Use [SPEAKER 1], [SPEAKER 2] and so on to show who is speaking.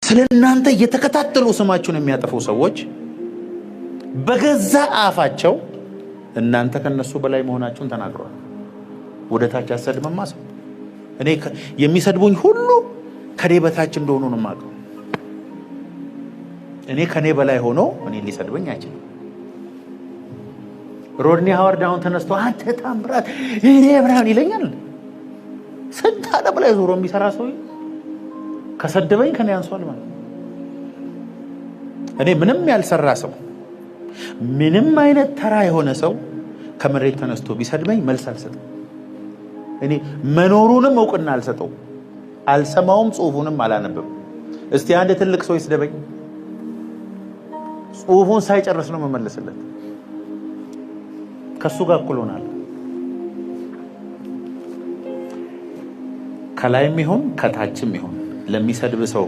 [SPEAKER 1] ስለናንተ እየተከታተሉ ስማችሁን የሚያጠፉ ሰዎች በገዛ አፋቸው እናንተ ከነሱ በላይ መሆናችሁን ተናግረዋል። ወደታች አሰድመማ ሰው እኔ የሚሰድቡኝ ሁሉ ከኔ በታች እንደሆኑ ነው የማውቀው። እኔ ከኔ በላይ ሆኖ እኔ ሊሰድበኝ አይችልም። ሮድኒ ሃዋርድ አሁን ተነስቶ አንተ ታምራት እኔ ብራን ይለኛል። ስንት ዓለም ላይ ዞሮ የሚሰራ ሰው ከሰደበኝ ከኔ አንሷል ማለት። እኔ ምንም ያልሰራ ሰው ምንም አይነት ተራ የሆነ ሰው ከመሬት ተነስቶ ቢሰድበኝ መልስ አልሰጠም። እኔ መኖሩንም እውቅና አልሰጠው፣ አልሰማውም፣ ጽሁፉንም አላነበም። እስቲ አንድ ትልቅ ሰው ይስደበኝ፣ ጽሁፉን ሳይጨርስ ነው መመለስለት። ከሱ ጋር እኩል ሆናለሁ። ከላይም ይሁን ከታችም ይሁን ለሚሰድብ ሰው